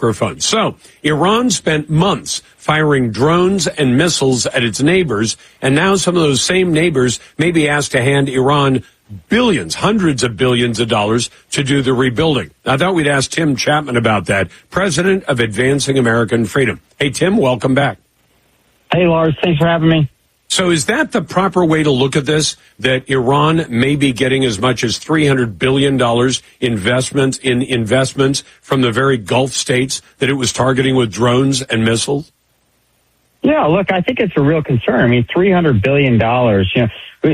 microphone. So Iran spent months firing drones and missiles at its neighbors, and now some of those same neighbors may be asked to hand Iran billions, hundreds of billions of dollars to do the rebuilding. I thought we'd ask Tim Chapman about that, president of Advancing American Freedom. Hey, Tim, welcome back. Hey, Lars, thanks for having me. So is that the proper way to look at this, that Iran may be getting as much as $300 billion investments from the very Gulf states that it was targeting with drones and missiles? Yeah, look, I think it's a real concern. I mean, $300 billion,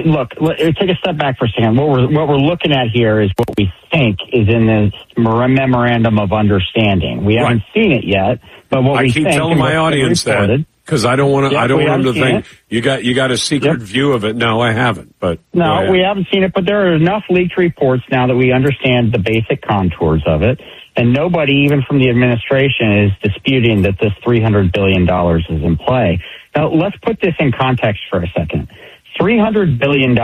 look, take a step back for a second. What we're looking at here is what we think is in this memorandum of understanding. We haven't seen it yet, but what we think... I keep telling my audience that. Because I don't want them to think you got a secret view of it. No, I haven't. But no, we haven't seen it. But there are enough leaked reports now that we understand the basic contours of it, and nobody, even from the administration, is disputing that this $300 billion is in play. Now, let's put this in context for a second. $300 billion.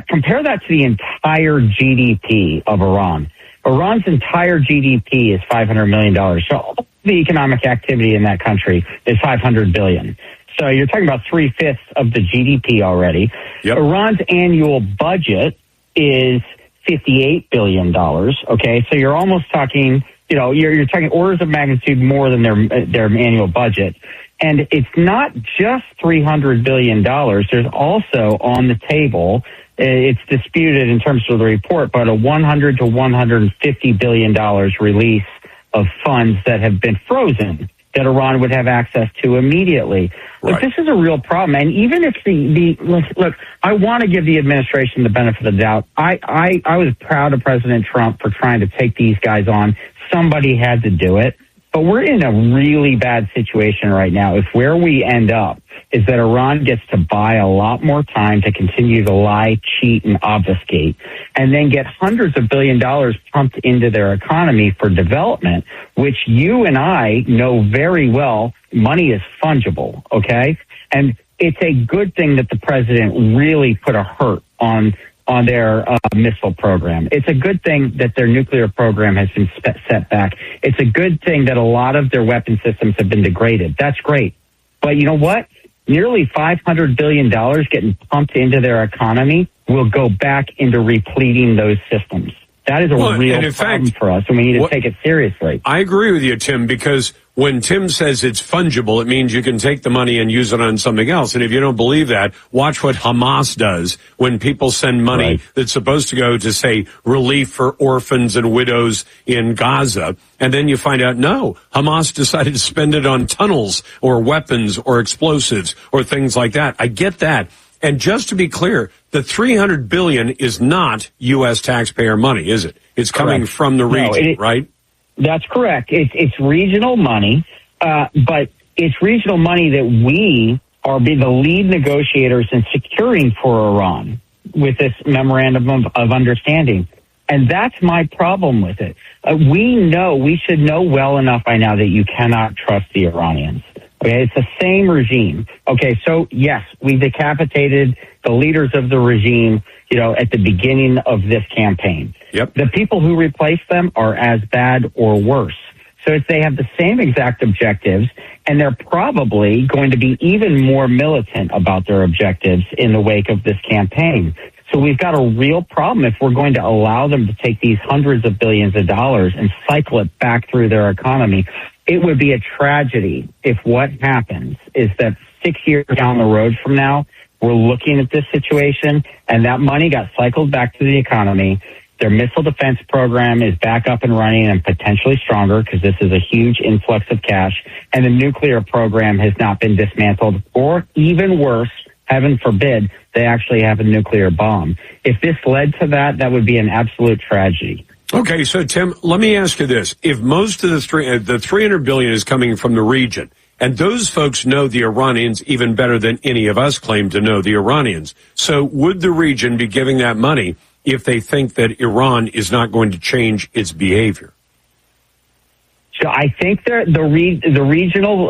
Compare that to the entire GDP of Iran. Iran's entire GDP is $500 million. So the economic activity in that country is $500 billion. So you're talking about 3/5 of the GDP already. Yep. Iran's annual budget is $58 billion. Okay. So you're almost talking, you're talking orders of magnitude more than their annual budget. And it's not just $300 billion. There's also on the table, it's disputed in terms of the report, but a $100 to $150 billion release of funds that have been frozen that Iran would have access to immediately. Right. But this is a real problem. And even if look, I want to give the administration the benefit of the doubt. I was proud of President Trump for trying to take these guys on. Somebody had to do it. But we're in a really bad situation right now. If where we end up is that Iran gets to buy a lot more time to continue to lie, cheat, and obfuscate, and then get hundreds of billions of dollars pumped into their economy for development, which you and I know very well, money is fungible, okay? And it's a good thing that the president really put a hurt on their missile program. It's a good thing that their nuclear program has been set back. It's a good thing that a lot of their weapon systems have been degraded. That's great. But you know what? Nearly $500 billion getting pumped into their economy will go back into repleting those systems. That is a real problem for us, and we need to take it seriously. I agree with you, Tim, because when Tim says it's fungible, it means you can take the money and use it on something else. And if you don't believe that, watch what Hamas does when people send money that's supposed to go to, say, relief for orphans and widows in Gaza. And then you find out, no, Hamas decided to spend it on tunnels or weapons or explosives or things like that. I get that. And just to be clear, the $300 billion is not U.S. taxpayer money, is it? It's coming from the region, right? That's correct. It's regional money, but it's regional money that we are the lead negotiators in securing for Iran with this memorandum of understanding. And that's my problem with it. We should know well enough by now that you cannot trust the Iranians. Okay, it's the same regime. Okay, so yes, we decapitated the leaders of the regime, at the beginning of this campaign. Yep. The people who replaced them are as bad or worse. So if they have the same exact objectives, and they're probably going to be even more militant about their objectives in the wake of this campaign. So we've got a real problem if we're going to allow them to take these hundreds of billions of dollars and cycle it back through their economy. It would be a tragedy if what happens is that 6 years down the road from now, we're looking at this situation and that money got cycled back to the economy. Their missile defense program is back up and running and potentially stronger because this is a huge influx of cash. And the nuclear program has not been dismantled, or even worse, heaven forbid, they actually have a nuclear bomb. If this led to that, that would be an absolute tragedy. Okay, so Tim, let me ask you this. If most of the $300 billion is coming from the region, and those folks know the Iranians even better than any of us claim to know the Iranians, so would the region be giving that money if they think that Iran is not going to change its behavior? So I think the regional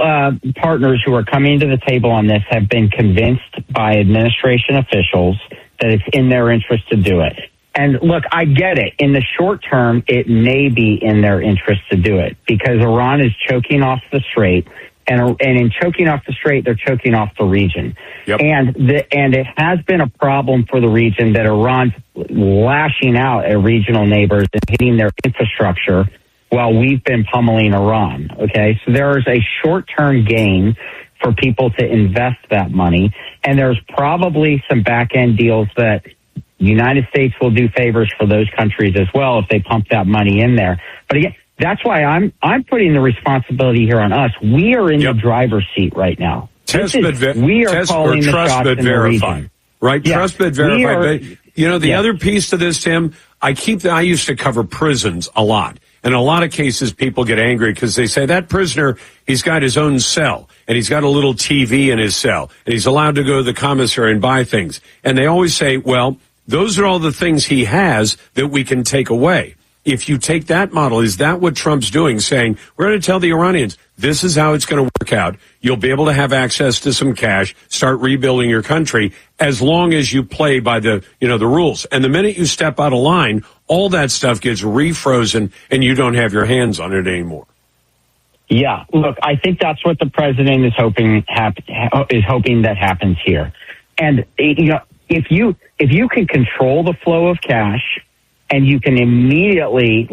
partners who are coming to the table on this have been convinced by administration officials that it's in their interest to do it. And look, I get it. In the short term, it may be in their interest to do it because Iran is choking off the Strait. And in choking off the Strait, they're choking off the region. Yep. And it has been a problem for the region that Iran's lashing out at regional neighbors and hitting their infrastructure while we've been pummeling Iran. Okay, so there is a short-term gain for people to invest that money. And there's probably some back-end deals that the United States will do favors for those countries as well if they pump that money in there. But again, that's why I'm putting the responsibility here on us. We are in the driver's seat right now. We are calling the shots in the region. Right? Yeah. Trust but verify. But, you know, the other piece to this, Tim, I used to cover prisons a lot. In a lot of cases, people get angry because they say that prisoner, he's got his own cell and he's got a little TV in his cell and he's allowed to go to the commissary and buy things. And they always say, well, those are all the things he has that we can take away. If you take that model, is that what Trump's doing? Saying, we're going to tell the Iranians, this is how it's going to work out. You'll be able to have access to some cash, start rebuilding your country, as long as you play by the rules. And the minute you step out of line, all that stuff gets refrozen and you don't have your hands on it anymore. Yeah, look, I think that's what the president is hoping that happens here. And if you can control the flow of cash and you can immediately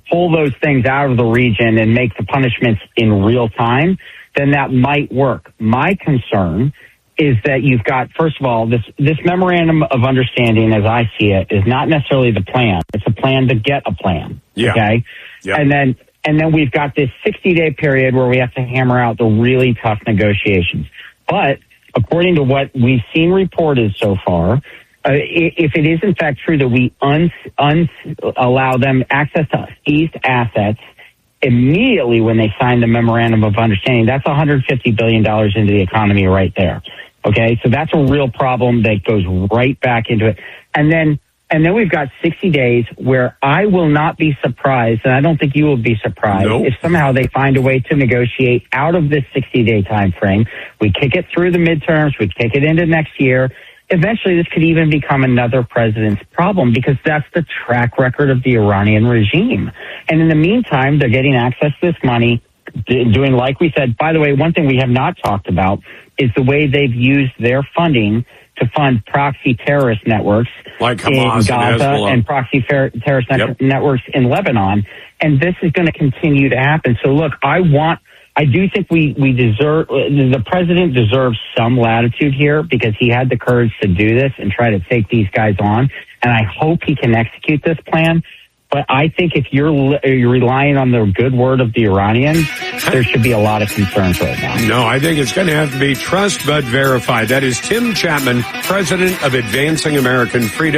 pull those things out of the region and make the punishments in real time, then that might work. My concern is that you've got, first of all, this memorandum of understanding, as I see it, is not necessarily the plan. It's a plan to get a plan. Yeah. Okay. Yeah. And then we've got this 60-day period where we have to hammer out the really tough negotiations. But according to what we've seen reported so far, if it is in fact true that we allow them access to seized assets immediately when they sign the memorandum of understanding, that's $150 billion into the economy right there. Okay, so that's a real problem that goes right back into it. And then we've got 60 days where I will not be surprised, and I don't think you will be surprised, if somehow they find a way to negotiate out of this 60-day time frame. We kick it through the midterms, we kick it into next year. Eventually, this could even become another president's problem because that's the track record of the Iranian regime. And in the meantime, they're getting access to this money, doing, like we said, by the way, one thing we have not talked about is the way they've used their funding to fund proxy terrorist networks like Hamas in Gaza and proxy terrorist networks in Lebanon. And this is going to continue to happen. So look, I do think the president deserves some latitude here because he had the courage to do this and try to take these guys on. And I hope he can execute this plan. But I think if you're relying on the good word of the Iranians, there should be a lot of concerns right now. No, I think it's going to have to be trust but verify. That is Tim Chapman, president of Advancing American Freedom.